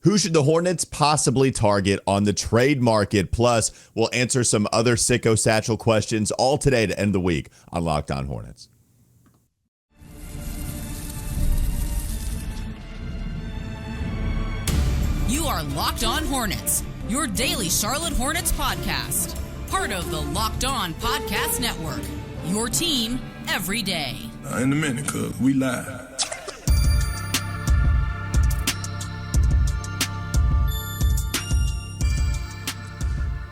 Who should the Hornets possibly target on the trade market? Plus, we'll answer some other Sicko Satchel questions all today to end the week on Locked On Hornets. You are Locked On Hornets, your daily Charlotte Hornets podcast. Part of the Locked On Podcast Network, your team every day. In a minute, cuz we live.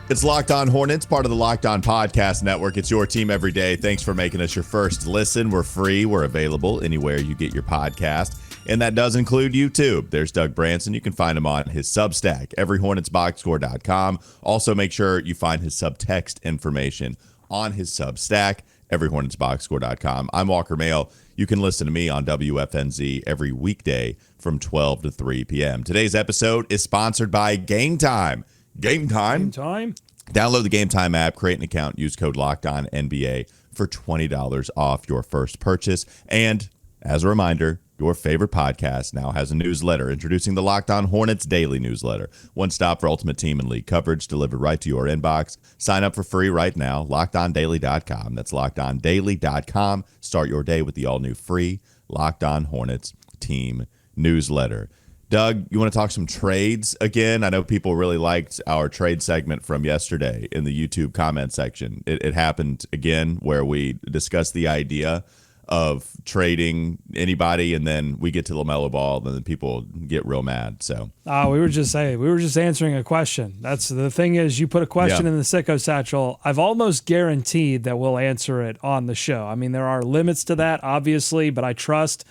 It's Locked On Hornets, part of the Locked On Podcast Network. It's your team every day. Thanks for making us your first listen. We're free. We're available anywhere you get your podcast. And that does include YouTube. There's Doug Branson. You can find him on his Substack, everyhornetsboxscore.com. Also, make sure you find his subtext information on his Substack, everyhornetsboxscore.com. I'm Walker Mehl. You can listen to me on WFNZ every weekday from 12 to 3 p.m. Today's episode is sponsored by Game Time. Game Time. Download the Game Time app, create an account, use code LOCKEDONNBA for $20 off your first purchase. And as a reminder, your favorite podcast now has a newsletter introducing the Locked On Hornets Daily Newsletter. One stop for ultimate team and league coverage delivered right to your inbox. Sign up for free right now, LockedOnDaily.com. That's LockedOnDaily.com. Start your day with the all-new free Locked On Hornets Team Newsletter. Doug, you want to talk some trades again? I know people really liked our trade segment from yesterday in the YouTube comment section. It happened again where we discussed the idea of trading anybody, and then we get to LaMelo Ball, and then people get real mad. So we were just answering a question. That's the thing is, you put a question in the Sicko Satchel, I've almost guaranteed that we'll answer it on the show. I mean, there are limits to that, obviously, but I trust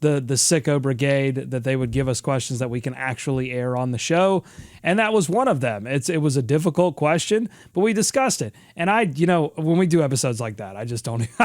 the Sicko Brigade that they would give us questions that we can actually air on the show, and that was one of them. It was a difficult question, but we discussed it. And when we do episodes like that, I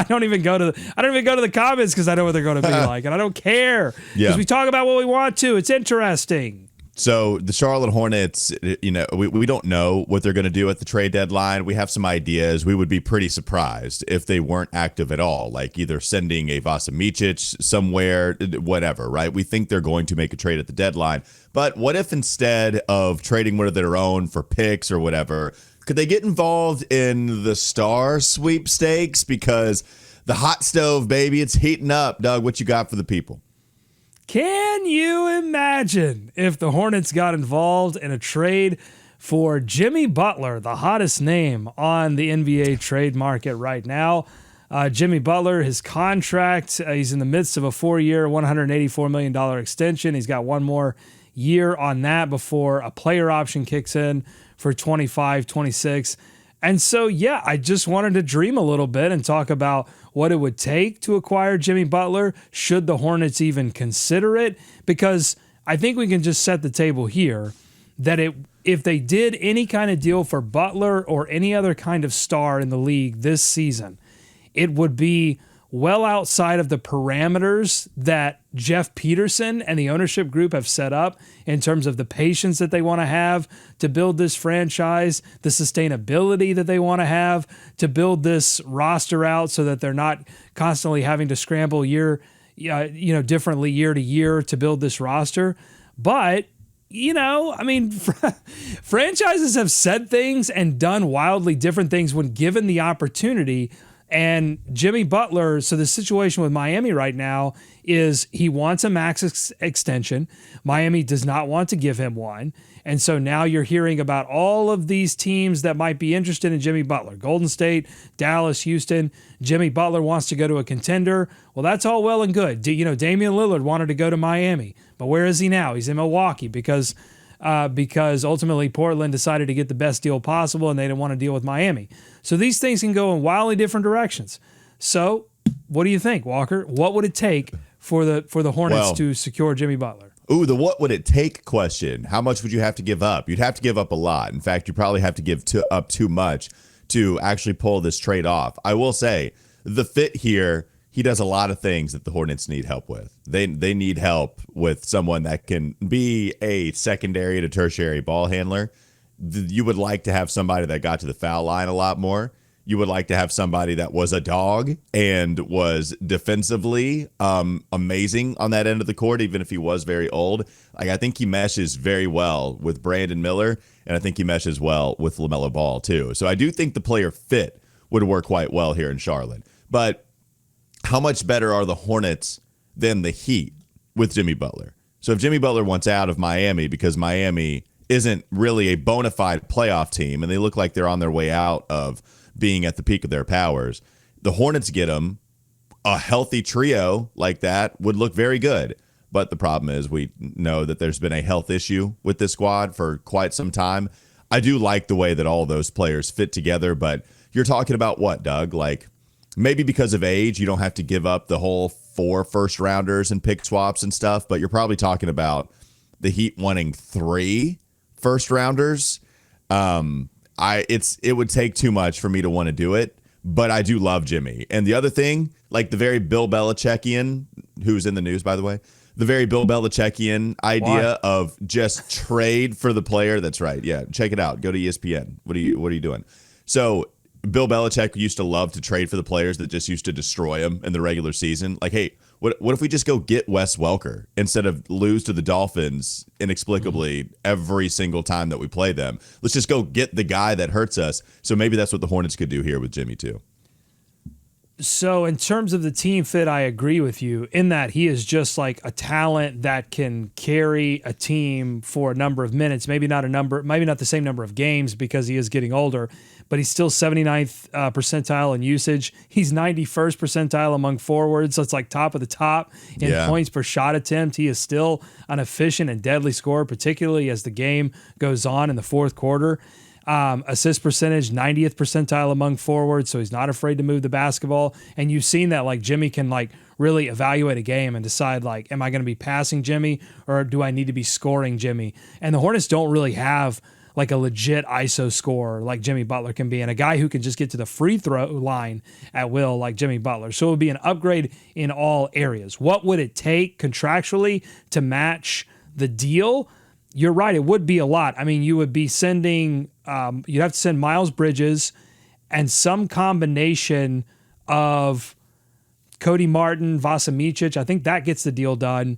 don't even go to the comments because I know what they're going to be like, and I don't care because we talk about what we want to. It's interesting. So the Charlotte Hornets, we don't know what they're going to do at the trade deadline. We have some ideas. We would be pretty surprised if they weren't active at all, like either sending a Vasa Micic somewhere, whatever, right? We think they're going to make a trade at the deadline. But what if instead of trading one of their own for picks or whatever, could they get involved in the star sweepstakes? Because the hot stove, baby, it's heating up. Doug, what you got for the people? Can you imagine if the Hornets got involved in a trade for Jimmy Butler, the hottest name on the NBA trade market right now? Jimmy Butler, his contract, he's in the midst of a 4-year, $184 million extension. He's got one more year on that before a player option kicks in for 25, 26. And so, I just wanted to dream a little bit and talk about what it would take to acquire Jimmy Butler. Should the Hornets even consider it? Because I think we can just set the table here that if they did any kind of deal for Butler or any other kind of star in the league this season, it would be well outside of the parameters that Jeff Peterson and the ownership group have set up in terms of the patience that they want to have to build this franchise, the sustainability that they want to have to build this roster out so that they're not constantly having to scramble differently year to year to build this roster. But franchises have said things and done wildly different things when given the opportunity. And Jimmy Butler, so the situation with Miami right now is he wants a max extension. Miami does not want to give him one. And so now you're hearing about all of these teams that might be interested in Jimmy Butler. Golden State, Dallas, Houston. Jimmy Butler wants to go to a contender. Well, that's all well and good. Damian Lillard wanted to go to Miami. But where is he now? He's in Milwaukee because ultimately Portland decided to get the best deal possible and they didn't want to deal with Miami. So these things can go in wildly different directions. So what do you think, Walker? What would it take for the Hornets to secure Jimmy Butler? Ooh, the what would it take question. How much would you have to give up? You'd have to give up a lot. In fact, you probably have to give up too much to actually pull this trade off. I will say the fit here, he does a lot of things that the Hornets need help with. They need help with someone that can be a secondary to tertiary ball handler. You would like to have somebody that got to the foul line a lot more. you would like to have somebody that was a dog and was defensively amazing on that end of the court, even if he was very old. Like, I think he meshes very well with Brandon Miller, and I think he meshes well with LaMelo Ball too. So I do think the player fit would work quite well here in Charlotte. But how much better are the Hornets than the Heat with Jimmy Butler? So if Jimmy Butler wants out of Miami because Miami isn't really a bona fide playoff team and they look like they're on their way out of being at the peak of their powers, the Hornets get him. A healthy trio like that would look very good. But the problem is we know that there's been a health issue with this squad for quite some time. I do like the way that all those players fit together, but you're talking about what, Doug? Like, maybe because of age, you don't have to give up the whole 4 first-rounders and pick swaps and stuff, but you're probably talking about the Heat wanting 3 first-rounders. It would take too much for me to want to do it, but I do love Jimmy. And the other thing, like the very Bill Belichickian, who's in the news, by the way, the very Bill Belichickian idea of just trade for the player. That's right. Yeah, check it out. Go to ESPN. What are you doing? So Bill Belichick used to love to trade for the players that just used to destroy him in the regular season. Like, hey, what if we just go get Wes Welker instead of lose to the Dolphins inexplicably every single time that we play them? Let's just go get the guy that hurts us. So maybe that's what the Hornets could do here with Jimmy too. So in terms of the team fit, I agree with you in that he is just like a talent that can carry a team for a number of minutes, maybe not the same number of games because he is getting older, but he's still 79th percentile in usage. He's 91st percentile among forwards. So it's like top of the top in points per shot attempt. He is still an efficient and deadly scorer, particularly as the game goes on in the fourth quarter. Assist percentage, 90th percentile among forwards, so he's not afraid to move the basketball. And you've seen that, like, Jimmy can, like, really evaluate a game and decide, like, am I going to be passing Jimmy or do I need to be scoring Jimmy? And the Hornets don't really have, like, a legit ISO scorer like Jimmy Butler can be, and a guy who can just get to the free throw line at will like Jimmy Butler. So it would be an upgrade in all areas. What would it take contractually to match the deal? You're right, it would be a lot. I mean, you would be sending, you'd have to send Miles Bridges and some combination of Cody Martin, Vasa Micic. I think that gets the deal done.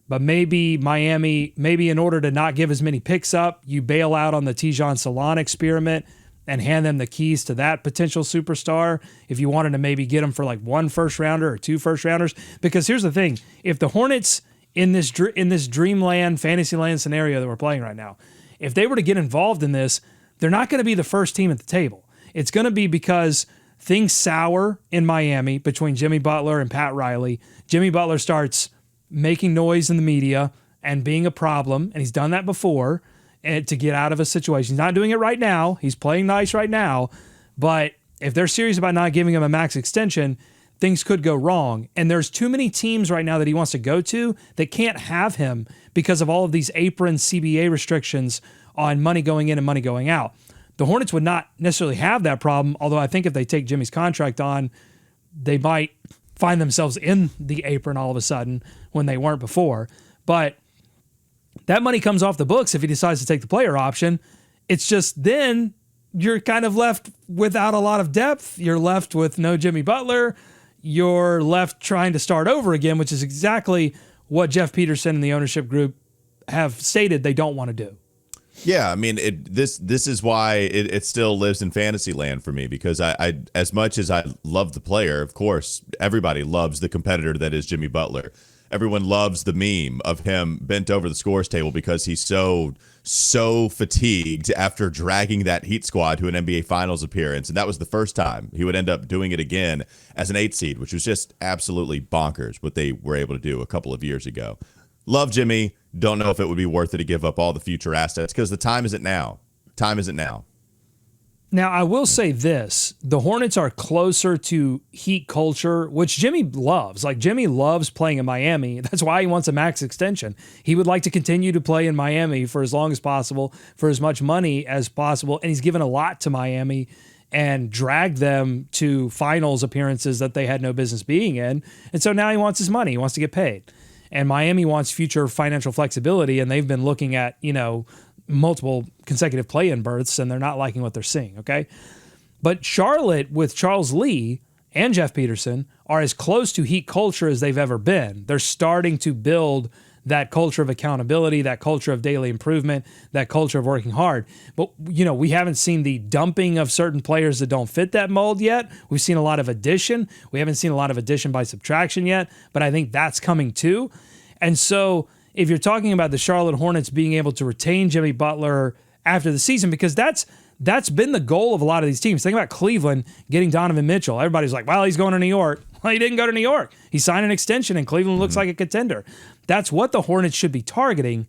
But maybe Miami, in order to not give as many picks up, you bail out on the Tidjane Salaun experiment and hand them the keys to that potential superstar if you wanted to maybe get them for like 1 first rounder or 2 first rounders. Because here's the thing, if the Hornets in this dreamland, fantasyland scenario that we're playing right now, if they were to get involved in this, they're not going to be the first team at the table. It's going to be because things sour in Miami between Jimmy Butler and Pat Riley. Jimmy Butler starts making noise in the media and being a problem, and he's done that before and to get out of a situation. He's not doing it right now. He's playing nice right now, but if they're serious about not giving him a max extension, things could go wrong. And there's too many teams right now that he wants to go to that can't have him because of all of these apron CBA restrictions on money going in and money going out. The Hornets would not necessarily have that problem, although I think if they take Jimmy's contract on, they might find themselves in the apron all of a sudden when they weren't before. But that money comes off the books if he decides to take the player option. It's just then you're kind of left without a lot of depth. You're left with no Jimmy Butler. You're left trying to start over again, which is exactly what Jeff Peterson and the ownership group have stated they don't want to do. Yeah, I mean, this is why it still lives in fantasy land for me, because I as much as I love the player, of course, everybody loves the competitor that is Jimmy Butler. Everyone loves the meme of him bent over the scores table because he's so fatigued after dragging that Heat squad to an NBA Finals appearance. And that was the first time. He would end up doing it again as an 8 seed, which was just absolutely bonkers what they were able to do a couple of years ago. Love Jimmy. Don't know if it would be worth it to give up all the future assets because the time isn't now. Time isn't now. Now, I will say this. The Hornets are closer to Heat culture, which Jimmy loves. Like, Jimmy loves playing in Miami. That's why he wants a max extension. He would like to continue to play in Miami for as long as possible, for as much money as possible. And he's given a lot to Miami and dragged them to finals appearances that they had no business being in. And so now he wants his money. He wants to get paid. And Miami wants future financial flexibility, and they've been looking at, multiple consecutive play-in berths, and they're not liking what they're seeing, okay? But Charlotte with Charles Lee and Jeff Peterson are as close to Heat culture as they've ever been. They're starting to build that culture of accountability, that culture of daily improvement, that culture of working hard. But, we haven't seen the dumping of certain players that don't fit that mold yet. We've seen a lot of addition. We haven't seen a lot of addition by subtraction yet, but I think that's coming too. And so if you're talking about the Charlotte Hornets being able to retain Jimmy Butler after the season, because that's been the goal of a lot of these teams. Think about Cleveland getting Donovan Mitchell. Everybody's like, well, he's going to New York. Well, he didn't go to New York. He signed an extension, and Cleveland looks like a contender. That's what the Hornets should be targeting.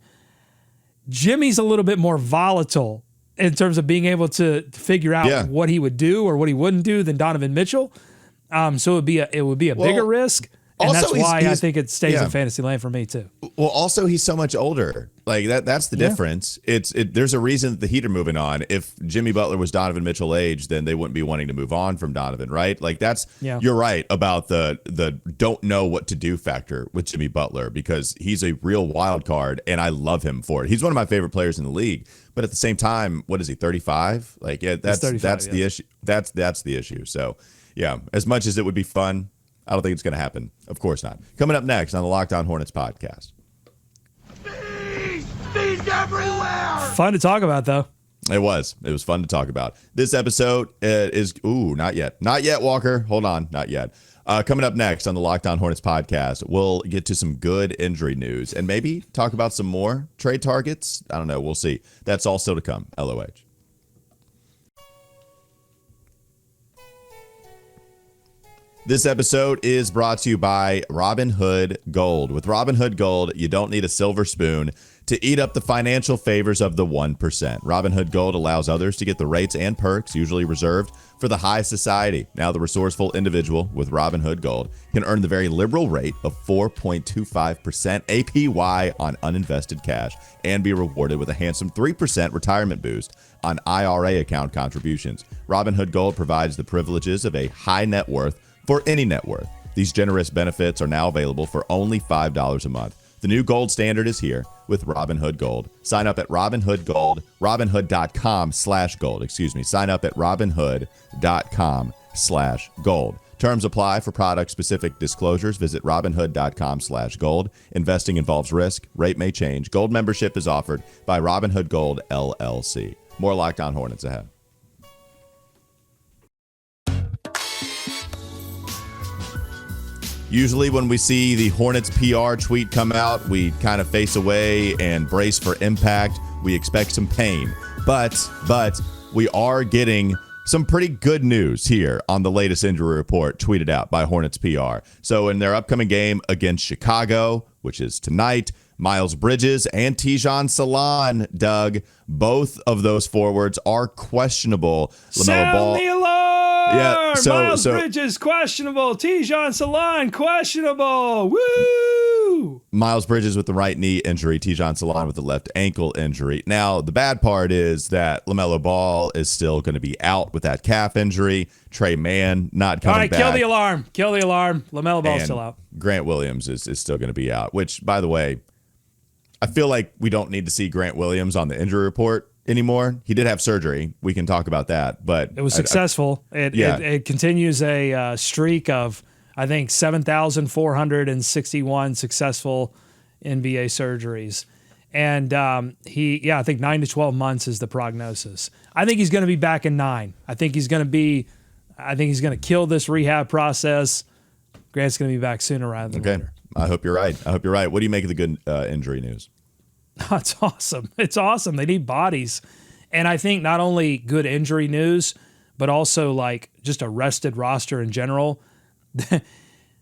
Jimmy's a little bit more volatile in terms of being able to figure out what he would do or what he wouldn't do than Donovan Mitchell. So it would be a bigger risk. And that's why I think it stays in fantasy land for me too. Well, also he's so much older. Like that's the difference. There's a reason that the Heat are moving on. If Jimmy Butler was Donovan Mitchell age, then they wouldn't be wanting to move on from Donovan, right? Like you're right about the don't know what to do factor with Jimmy Butler, because he's a real wild card and I love him for it. He's one of my favorite players in the league. But at the same time, what is he, 35? Like that's the issue. That's the issue. So as much as it would be fun, I don't think it's going to happen. Of course not. Coming up next on the Locked On Hornets podcast. Bees everywhere! Fun to talk about, though. It was fun to talk about. This episode is, not yet. Not yet, Walker. Hold on. Not yet. Coming up next on the Locked On Hornets podcast, we'll get to some good injury news and maybe talk about some more trade targets. I don't know. We'll see. That's all still to come. LOH. This episode is brought to you by Robinhood Gold. With Robinhood Gold, you don't need a silver spoon to eat up the financial favors of the 1%. Robinhood Gold allows others to get the rates and perks usually reserved for the high society. Now the resourceful individual with Robinhood Gold can earn the very liberal rate of 4.25% APY on uninvested cash and be rewarded with a handsome 3% retirement boost on IRA account contributions. Robinhood Gold provides the privileges of a high net worth for any net worth. These generous benefits are now available for only $5 a month. The new gold standard is here with Robinhood Gold. Sign up at Robinhood.com/gold. Sign up at Robinhood.com/gold. Terms apply for product-specific disclosures. Visit Robinhood.com/gold. Investing involves risk. Rate may change. Gold membership is offered by Robinhood Gold, LLC. More Locked On Hornets ahead. Usually when we see the Hornets PR tweet come out, we kind of face away and brace for impact. We expect some pain. But we are getting some pretty good news here on the latest injury report tweeted out by Hornets PR. So in their upcoming game against Chicago, which is tonight, Miles Bridges and Tidjane Salaun, Doug, both of those forwards are questionable. Sound the alarm! Yeah, Miles Bridges questionable. Tidjane Salaun questionable. Woo! Miles Bridges with the right knee injury. Tidjane Salaun with the left ankle injury. Now, the bad part is that LaMelo Ball is still going to be out with that calf injury. Trey Mann not coming back. All right, kill the alarm. LaMelo Ball's still out. Grant Williams is still going to be out, which, by the way, I feel like we don't need to see Grant Williams on the injury report anymore. He did have surgery. We can talk about that, but it was successful. It continues a streak of, I think, 7,461 successful NBA surgeries. And I think 9 to 12 months is the prognosis. I think he's going to be back in 9. I think he's going to kill this rehab process. Grant's going to be back sooner rather than later. I hope you're right. What do you make of the good injury news? It's awesome. It's awesome. They need bodies. And I think not only good injury news, but also like just a rested roster in general.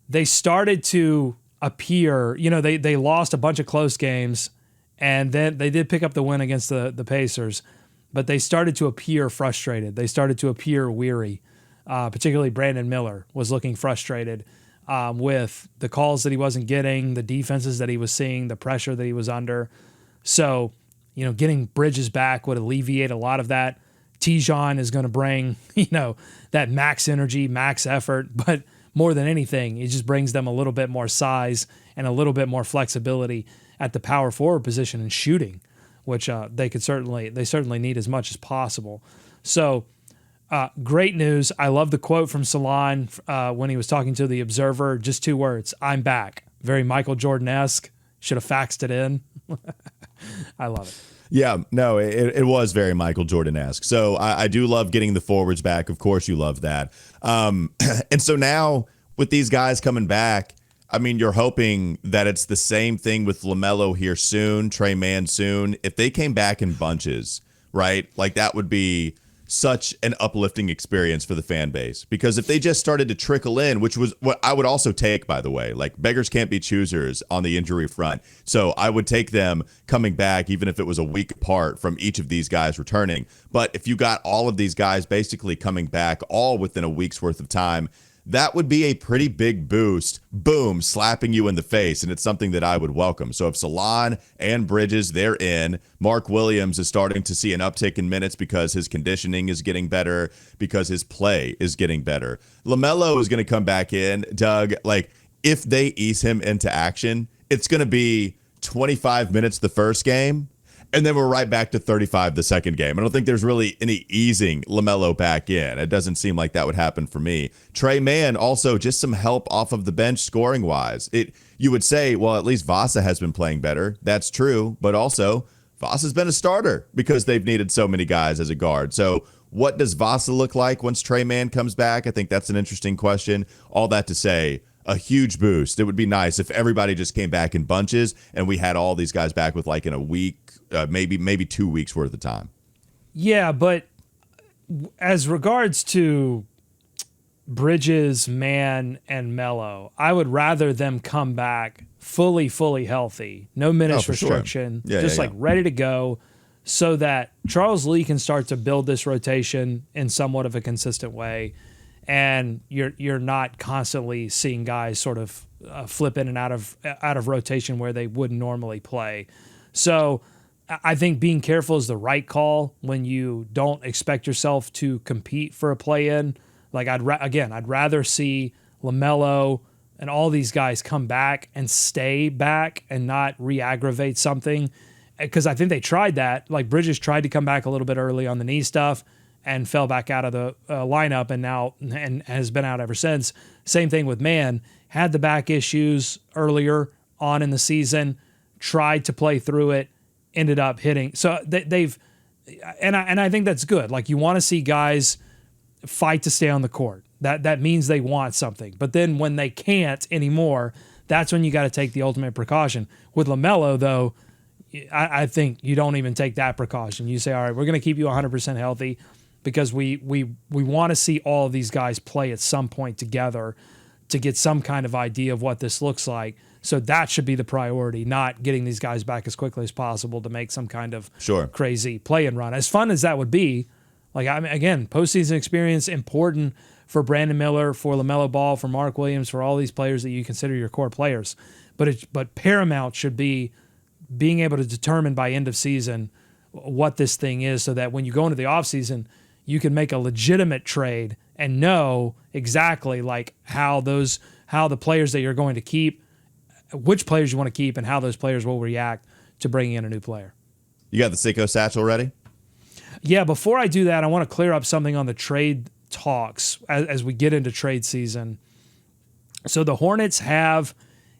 They started to appear, they lost a bunch of close games, and then they did pick up the win against the Pacers, but they started to appear frustrated. They started to appear weary. Particularly Brandon Miller was looking frustrated with the calls that he wasn't getting, the defenses that he was seeing, the pressure that he was under. So, getting Bridges back would alleviate a lot of that. Tidjane is going to bring, that max energy, max effort, but more than anything, it just brings them a little bit more size and a little bit more flexibility at the power forward position and shooting, which they certainly need as much as possible. So Great news. I love the quote from Salaun when he was talking to the Observer. Just 2 words. I'm back. Very Michael Jordan-esque. Should have faxed it in. I love it. Yeah, no, it was very Michael Jordan-esque. So I do love getting the forwards back. Of course you love that. And so now with these guys coming back, I mean, you're hoping that it's the same thing with LaMelo here soon, Trey Mann soon. If they came back in bunches, right, like that would be such an uplifting experience for the fan base. Because if they just started to trickle in, which was what I would also take, by the way, like beggars can't be choosers on the injury front. So I would take them coming back, even if it was a week apart from each of these guys returning. But if you got all of these guys basically coming back all within a week's worth of time, that would be a pretty big boost, boom, slapping you in the face, and it's something that I would welcome. So if Salaun and Bridges, they're in. Mark Williams is starting to see an uptick in minutes because his conditioning is getting better, because his play is getting better. LaMelo is going to come back in. Doug, like, if they ease him into action, it's going to be 25 minutes the first game, and then we're right back to 35 the second game. I don't think there's really any easing LaMelo back in. It doesn't seem like that would happen for me. Trey Mann, also just some help off of the bench scoring-wise. You would say, well, at least Vasa has been playing better. That's true, but also Vasa's been a starter because they've needed so many guys as a guard. So what does Vasa look like once Trey Mann comes back? I think that's an interesting question. All that to say, a huge boost. It would be nice if everybody just came back in bunches and we had all these guys back with like in a week, maybe 2 weeks worth of time. Yeah, but as regards to Bridges, Mann, and Melo, I would rather them come back fully healthy, no minutes restriction, sure. Ready to go, so that Charles Lee can start to build this rotation in somewhat of a consistent way. And you're not constantly seeing guys sort of flip in and out of rotation where they wouldn't normally play. So I think being careful is the right call when you don't expect yourself to compete for a play-in. Like I'd rather see LaMelo and all these guys come back and stay back and not re-aggravate something, because I think they tried that. Like Bridges tried to come back a little bit early on the knee stuff and fell back out of the lineup and has been out ever since. Same thing with Mann. Had the back issues earlier on in the season, tried to play through it, ended up hitting. So they've, and I think that's good. Like you want to see guys fight to stay on the court. That means they want something. But then when they can't anymore, that's when you got to take the ultimate precaution. With LaMelo, though, I think you don't even take that precaution. You say, all right, we're going to keep you 100% healthy, because we want to see all of these guys play at some point together to get some kind of idea of what this looks like. So that should be the priority, not getting these guys back as quickly as possible to make some kind of crazy play and run. As fun as that would be, like, I mean, again, postseason experience, important for Brandon Miller, for LaMelo Ball, for Mark Williams, for all these players that you consider your core players. But paramount should be being able to determine by end of season what this thing is, so that when you go into the offseason, you can make a legitimate trade and know exactly like how the players that you're going to keep, which players you want to keep, and how those players will react to bringing in a new player. You got the Sicko satchel ready? Yeah, before I do that, I want to clear up something on the trade talks as we get into trade season. So the Hornets have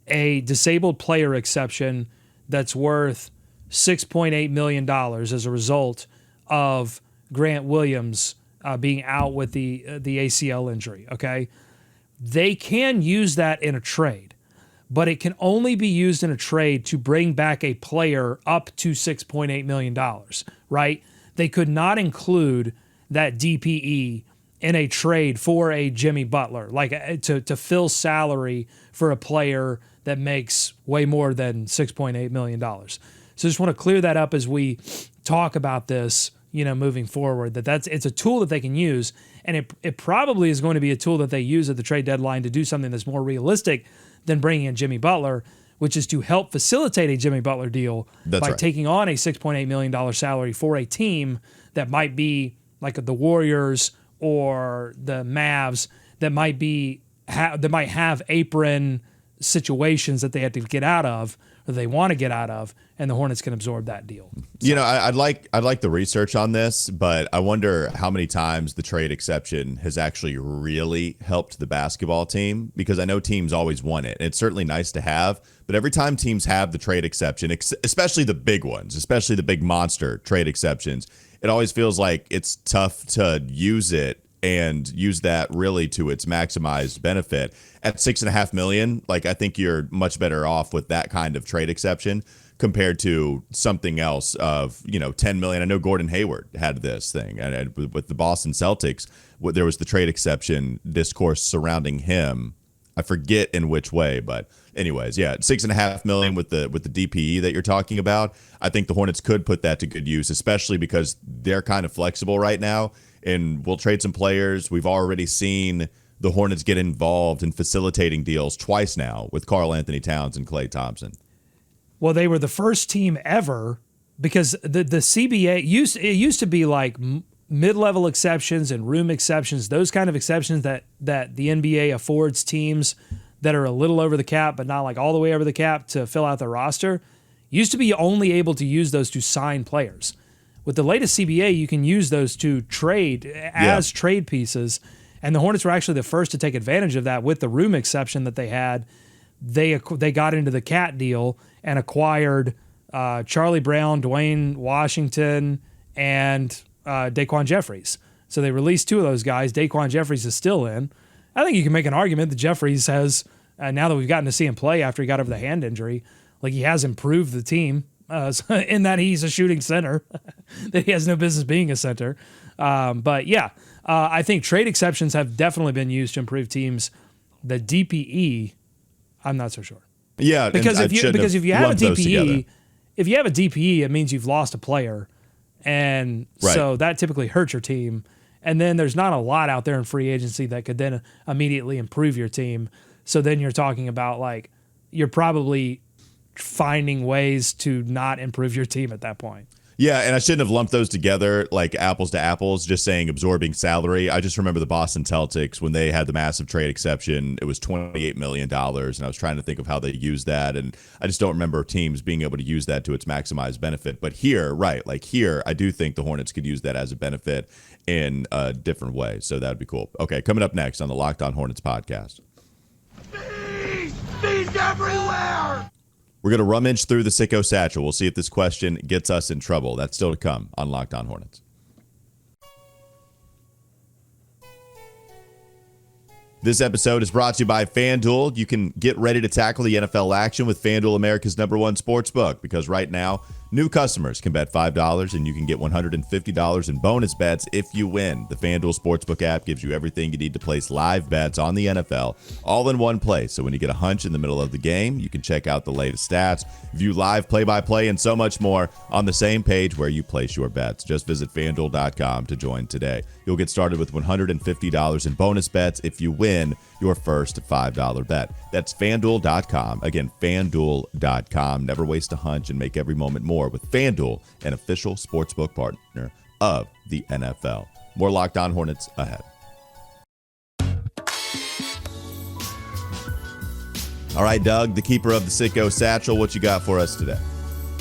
a disabled player exception that's worth $6.8 million as a result of Grant Williams being out with the ACL injury, okay? They can use that in a trade, but it can only be used in a trade to bring back a player up to $6.8 million, right? They could not include that DPE in a trade for a Jimmy Butler, like to fill salary for a player that makes way more than $6.8 million. So just want to clear that up as we talk about this, moving forward, it's a tool that they can use, and it probably is going to be a tool that they use at the trade deadline to do something that's more realistic than bringing in Jimmy Butler, which is to help facilitate a Jimmy Butler deal taking on a $6.8 million salary for a team that might be like the Warriors or the Mavs that might have apron situations that they have to get out of, or they want to get out of, and the Hornets can absorb that deal. You know, I'd like the research on this, but I wonder how many times the trade exception has actually really helped the basketball team, because I know teams always want it. It's certainly nice to have, but every time teams have the trade exception, especially the big ones, especially the big monster trade exceptions, it always feels like it's tough to use it and use that really to its maximized benefit. At $6.5 million, like, I think you're much better off with that kind of trade exception compared to something else of, you know, $10 million. I know Gordon Hayward had this thing, and with the Boston Celtics, there was the trade exception discourse surrounding him. I forget in which way, but anyways, yeah, $6.5 million with the DPE that you're talking about. I think the Hornets could put that to good use, especially because they're kind of flexible right now, and we'll trade some players. We've already seen the Hornets get involved in facilitating deals twice now with Karl Anthony Towns and Klay Thompson. Well, they were the first team ever, because the CBA used to be like mid-level exceptions and room exceptions, those kind of exceptions that the NBA affords teams that are a little over the cap but not like all the way over the cap to fill out the roster. Used to be only able to use those to sign players. With the latest CBA, you can use those to trade as trade pieces, and the Hornets were actually the first to take advantage of that with the room exception that they had. They got into the Cat deal and acquired Charlie Brown, Dwayne Washington, and Daquan Jeffries. So they released two of those guys. Daquan Jeffries is still in. I think you can make an argument that Jeffries has, now that we've gotten to see him play after he got over the hand injury, like, he has improved the team in that he's a shooting center, that he has no business being a center. But yeah, I think trade exceptions have definitely been used to improve teams. The DPE, I'm not so sure. Yeah, because if you have a DPE, it means you've lost a player, and so that typically hurts your team. And then there's not a lot out there in free agency that could then immediately improve your team. So then you're talking about, like, you're probably finding ways to not improve your team at that point. Yeah, and I shouldn't have lumped those together like apples to apples, just saying absorbing salary. I just remember the Boston Celtics, when they had the massive trade exception, it was $28 million, and I was trying to think of how they used that, and I just don't remember teams being able to use that to its maximized benefit. But here, I do think the Hornets could use that as a benefit in a different way, so that would be cool. Okay, coming up next on the Locked On Hornets podcast. Bees everywhere! We're going to rummage through the Sicko satchel. We'll see if this question gets us in trouble. That's still to come on Locked On Hornets. This episode is brought to you by FanDuel. You can get ready to tackle the NFL action with FanDuel, America's #1 sportsbook, because right now, new customers can bet $5 and you can get $150 in bonus bets if you win. The FanDuel Sportsbook app gives you everything you need to place live bets on the NFL all in one place. So when you get a hunch in the middle of the game, you can check out the latest stats, view live play-by-play, and so much more on the same page where you place your bets. Just visit FanDuel.com to join today. You'll get started with $150 in bonus bets if you win your first $5 bet. That's FanDuel.com. Again, FanDuel.com. Never waste a hunch and make every moment more with FanDuel, an official sportsbook partner of the NFL. More Locked On Hornets ahead. All right, Doug, the keeper of the Sicko satchel, what you got for us today?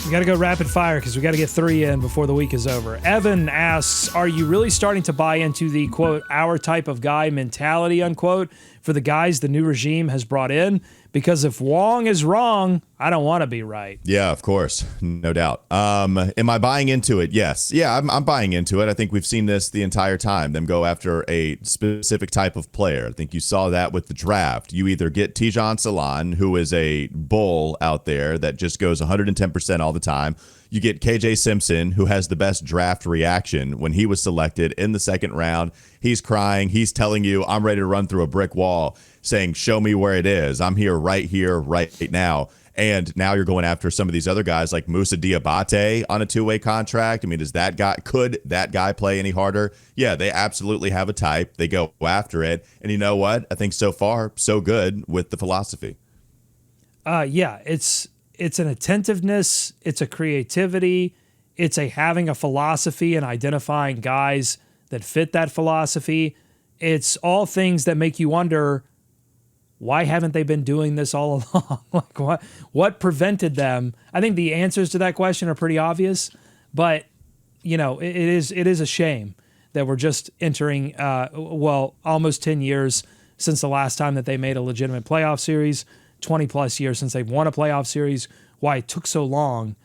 We got to go rapid fire because we got to get 3 in before the week is over. Evan asks, are you really starting to buy into the, quote, our type of guy mentality, unquote, for the guys the new regime has brought in? Because if Wong is wrong, I don't want to be right. Yeah, of course. No doubt. Am I buying into it? Yes. Yeah, I'm buying into it. I think we've seen this the entire time, them go after a specific type of player. I think you saw that with the draft. You either get Tidjane Salaun, who is a bull out there that just goes 110% all the time. You get KJ Simpson, who has the best draft reaction when he was selected in the second round. He's crying. He's telling you, I'm ready to run through a brick wall, saying, show me where it is. I'm here, right now. And now you're going after some of these other guys like Moussa Diabate on a 2-way contract. I mean, could that guy play any harder? Yeah, they absolutely have a type. They go after it. And you know what? I think so far, so good with the philosophy. Yeah, it's an attentiveness. It's a creativity. It's a having a philosophy and identifying guys that fit that philosophy. It's all things that make you wonder, why haven't they been doing this all along? Like what prevented them? I think the answers to that question are pretty obvious, but it is a shame that we're just entering, almost 10 years since the last time that they made a legitimate playoff series, 20 plus years since they've won a playoff series, why it took so long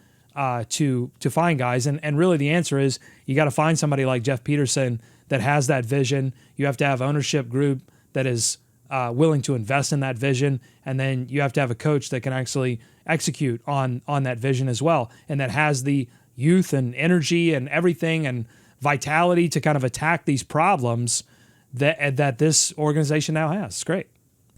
to find guys. And really the answer is you got to find somebody like Jeff Peterson that has that vision. You have to have ownership group that is willing to invest in that vision. And then you have to have a coach that can actually execute on that vision as well. And that has the youth and energy and everything and vitality to kind of attack these problems that this organization now has. It's great.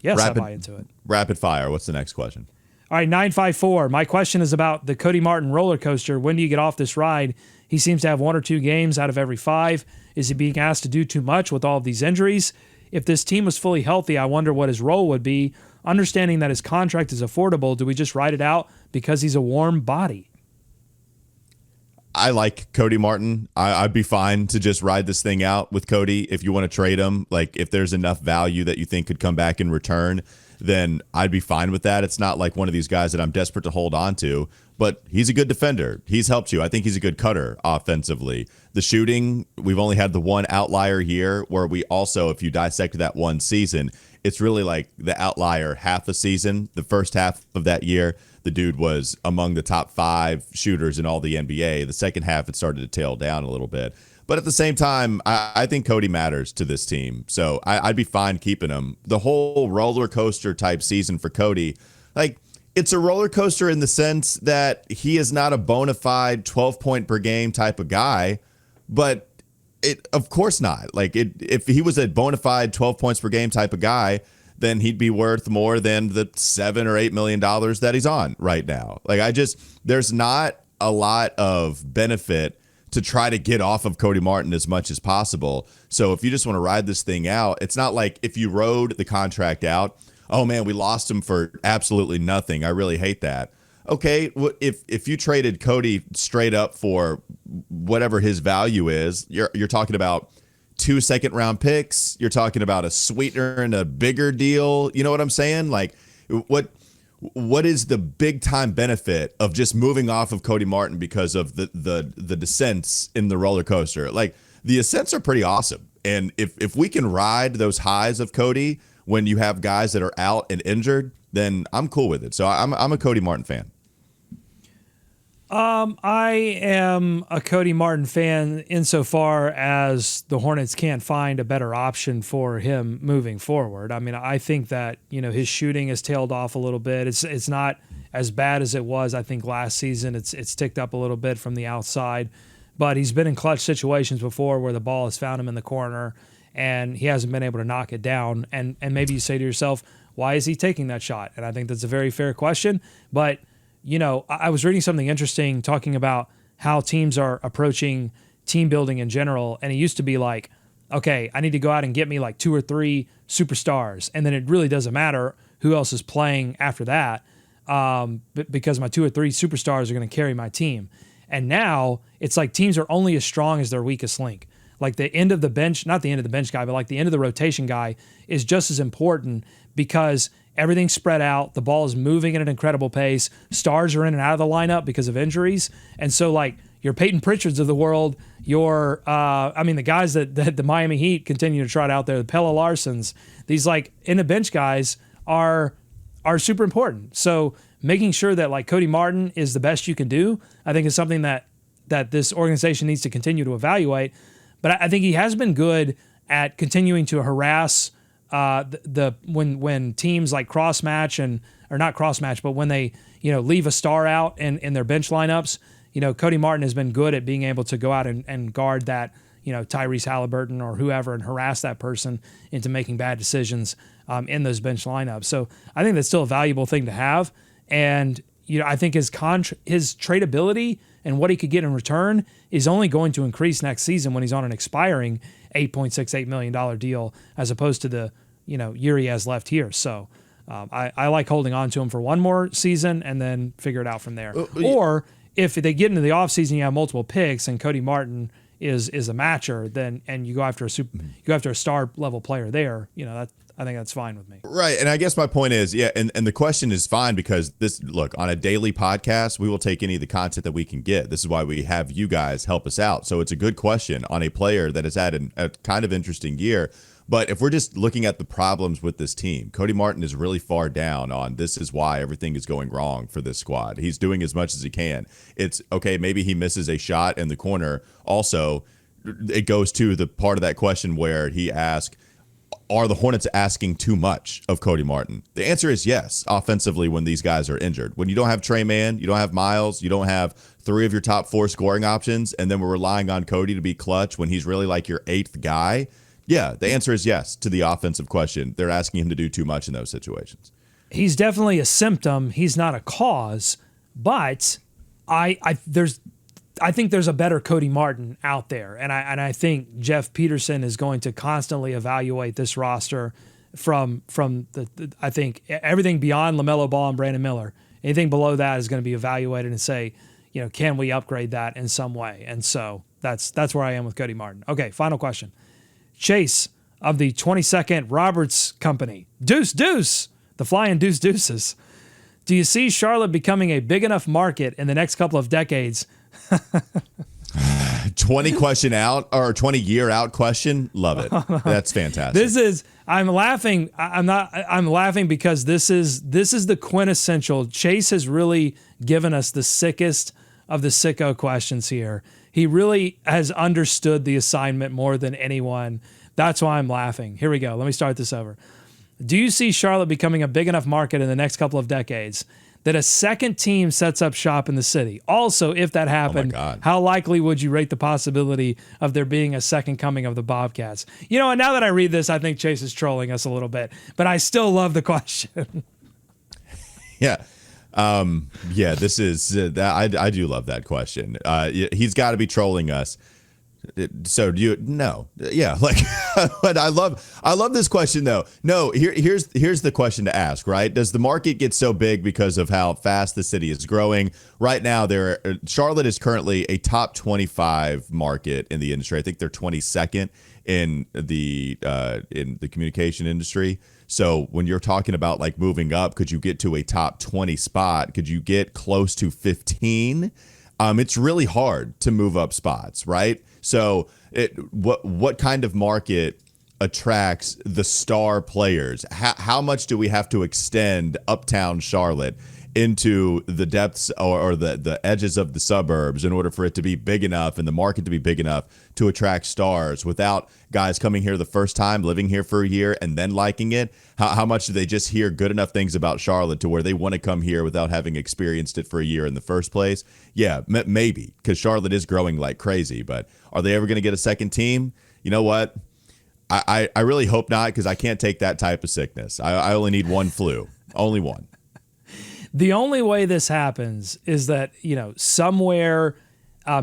Yes, I buy into it. Rapid fire. What's the next question? All right, 954. My question is about the Cody Martin roller coaster. When do you get off this ride? He seems to have 1 or 2 games out of every 5. Is he being asked to do too much with all of these injuries? If this team was fully healthy, I wonder what his role would be. Understanding that his contract is affordable, do we just ride it out because he's a warm body? I like Cody Martin. I'd be fine to just ride this thing out with Cody. If you want to trade him, like if there's enough value that you think could come back in return, then I'd be fine with that. It's not like one of these guys that I'm desperate to hold on to, but he's a good defender. He's helped you. I think he's a good cutter offensively. The shooting, we've only had the one outlier here where we also, if you dissect that one season, it's really like the outlier half a season. The first half of that year, the dude was among the top 5 shooters in all the NBA. The second half, it started to tail down a little bit. But at the same time, I think Cody matters to this team. So I'd be fine keeping him. The whole roller coaster type season for Cody, like it's a roller coaster in the sense that he is not a bona fide 12-point per game type of guy, but of course not. Like if he was a bona fide 12 points per game type of guy, then he'd be worth more than the $7 or $8 million that he's on right now. Like there's not a lot of benefit to try to get off of Cody Martin as much as possible. So if you just want to ride this thing out, it's not like if you rode the contract out, oh man, we lost him for absolutely nothing. I really hate that. Okay, if you traded Cody straight up for whatever his value is, you're talking about 2 second-round picks. You're talking about a sweetener and a bigger deal. You know what I'm saying? Like, what is the big-time benefit of just moving off of Cody Martin because of the descents in the roller coaster? Like, the ascents are pretty awesome. And if we can ride those highs of Cody when you have guys that are out and injured, then I'm cool with it. So I'm a Cody Martin fan. I am a Cody Martin fan insofar as the Hornets can't find a better option for him moving forward. I mean, I think that, his shooting has tailed off a little bit. It's not as bad as it was, I think, last season. It's ticked up a little bit from the outside, but he's been in clutch situations before where the ball has found him in the corner and he hasn't been able to knock it down. And maybe you say to yourself, why is he taking that shot? And I think that's a very fair question, but I was reading something interesting talking about how teams are approaching team building in general. And it used to be like, okay, I need to go out and get me like 2 or 3 superstars. And then it really doesn't matter who else is playing after that because my 2 or 3 superstars are going to carry my team. And now it's like teams are only as strong as their weakest link. Like the end of the bench, not the end of the bench guy, but like the end of the rotation guy is just as important because everything's spread out. The ball is moving at an incredible pace. Stars are in and out of the lineup because of injuries. And so like your Peyton Pritchards of the world, the guys that the Miami Heat continue to trot out there, the Pelle Larsons, these like in the bench guys are super important. So making sure that like Cody Martin is the best you can do, I think is something that this organization needs to continue to evaluate. But I think he has been good at continuing to harass when teams like but when they leave a star out in their bench lineups, Cody Martin has been good at being able to go out and guard that Tyrese Halliburton or whoever and harass that person into making bad decisions in those bench lineups. So I think that's still a valuable thing to have, and I think his tradability and what he could get in return is only going to increase next season when he's on an expiring $8.68 million deal as opposed to the year he has left here. So I like holding on to him for one more season and then figure it out from there. Or if they get into the offseason, you have multiple picks and Cody Martin is a matcher, then and you go after a star level player there, I think that's fine with me. Right. And I guess my point is, and the question is fine because look, on a daily podcast, we will take any of the content that we can get. This is why we have you guys help us out. So it's a good question on a player that has had a kind of interesting year. But if we're just looking at the problems with this team, Cody Martin is really far down on this is why everything is going wrong for this squad. He's doing as much as he can. It's okay, maybe he misses a shot in the corner. Also, it goes to the part of that question where he asked, are the Hornets asking too much of Cody Martin? The answer is yes, offensively, when these guys are injured. When you don't have Trey Mann, you don't have Miles, you don't have 3 of your top 4 scoring options, and then we're relying on Cody to be clutch when he's really like your 8th guy. Yeah, the answer is yes to the offensive question. They're asking him to do too much in those situations. He's definitely a symptom. He's not a cause, but I think there's a better Cody Martin out there, and I think Jeff Peterson is going to constantly evaluate this roster from the I think everything beyond LaMelo Ball and Brandon Miller. Anything below that is going to be evaluated and say, can we upgrade that in some way? And so that's where I am with Cody Martin. Okay, final question. Chase of the 22nd Roberts Company. Deuce, the flying deuce deuces. Do you see Charlotte becoming a big enough market in the next couple of decades? 20 question out or 20 year out question. Love it. That's fantastic. I'm laughing. I'm laughing because this is the quintessential. Chase has really given us the sickest of the sicko questions here. He really has understood the assignment more than anyone. That's why I'm laughing. Here we go. Let me start this over. Do you see Charlotte becoming a big enough market in the next couple of decades that a second team sets up shop in the city? Also, if that happened, how likely would you rate the possibility of there being a second coming of the Bobcats? And now that I read this, I think Chase is trolling us a little bit, but I still love the question. Yeah. This is I do love that question. He's got to be trolling us. So do you? No. Yeah. But I love this question though. No, here's the question to ask, right? Does the market get so big because of how fast the city is growing? Right now, Charlotte is currently a top 25 market in the industry. I think they're 22nd in the communication industry. So when you're talking about like moving up, could you get to a top 20 spot? Could you get close to 15? It's really hard to move up spots, right? So what kind of market attracts the star players? How much do we have to extend uptown Charlotte into the depths or the edges of the suburbs in order for it to be big enough and the market to be big enough to attract stars without guys coming here the first time, living here for a year, and then liking it? How much do they just hear good enough things about Charlotte to where they want to come here without having experienced it for a year in the first place? Yeah, maybe, because Charlotte is growing like crazy, but are they ever going to get a second team? You know what? I really hope not, because I can't take that type of sickness. I only need one flu. Only one. The only way this happens is that, somewhere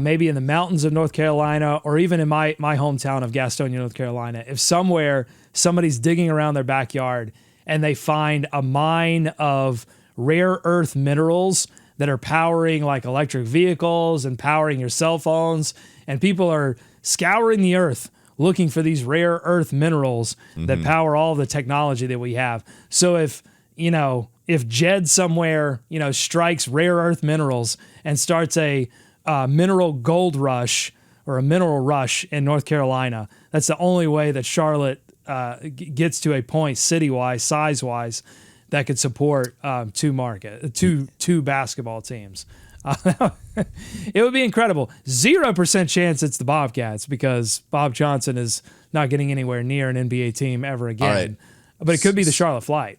maybe in the mountains of North Carolina or even in my hometown of Gastonia, North Carolina, if somewhere somebody's digging around their backyard and they find a mine of rare earth minerals that are powering like electric vehicles and powering your cell phones, and people are scouring the earth looking for these rare earth minerals that power all the technology that we have. So if Jed somewhere, strikes rare earth minerals and starts a mineral gold rush or a mineral rush in North Carolina, that's the only way that Charlotte gets to a point city-wise, size-wise, that could support two basketball teams. It would be incredible. 0% chance it's the Bobcats because Bob Johnson is not getting anywhere near an NBA team ever again. Right. But it could be the Charlotte Flight.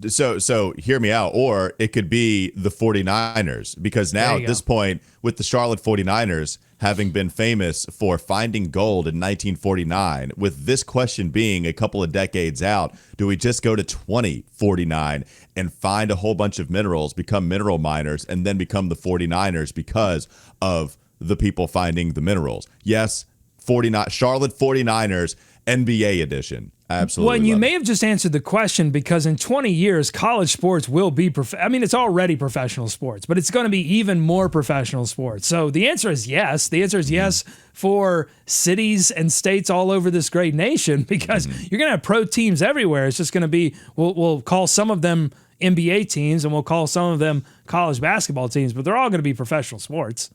So hear me out. Or it could be the 49ers, because now at this point, with the Charlotte 49ers having been famous for finding gold in 1949, with this question being a couple of decades out, do we just go to 2049 and find a whole bunch of minerals, become mineral miners, and then become the 49ers because of the people finding the minerals? Yes, Charlotte 49ers NBA edition. Absolutely. Well, and you may have just answered the question, because in 20 years, college sports will be, it's already professional sports, but it's going to be even more professional sports. So the answer is yes. The answer is yes for cities and states all over this great nation, because you're going to have pro teams everywhere. It's just going to be, we'll call some of them NBA teams and we'll call some of them college basketball teams, but they're all going to be professional sports.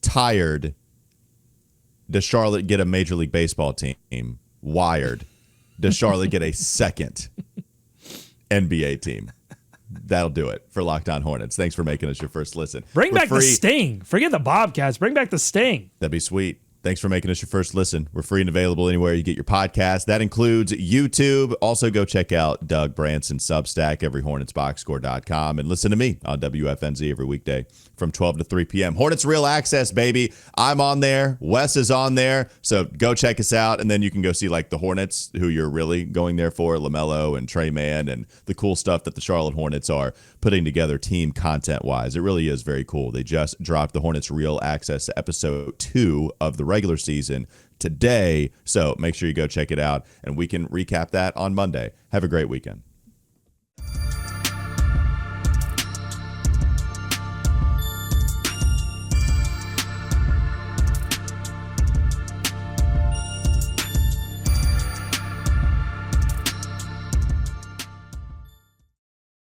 Tired. Does Charlotte get a Major League Baseball team? Wired. Does Charlotte get a second NBA team? That'll do it for Locked On Hornets. Thanks for making us your first listen. Bring back the Sting. Forget the Bobcats. Bring back the Sting. That'd be sweet. Thanks for making us your first listen. We're free and available anywhere you get your podcast. That includes YouTube. Also, go check out Doug Branson's Substack, everyhornetsboxscore.com, and listen to me on WFNZ every weekday from 12 to 3 p.m. Hornets Real Access, baby. I'm on there. Wes is on there. So go check us out, and then you can go see like the Hornets, who you're really going there for, LaMelo and Trey Mann, and the cool stuff that the Charlotte Hornets are putting together team content-wise. It really is very cool. They just dropped the Hornets Real Access episode 2 of the regular season today. So make sure you go check it out, and we can recap that on Monday. Have a great weekend.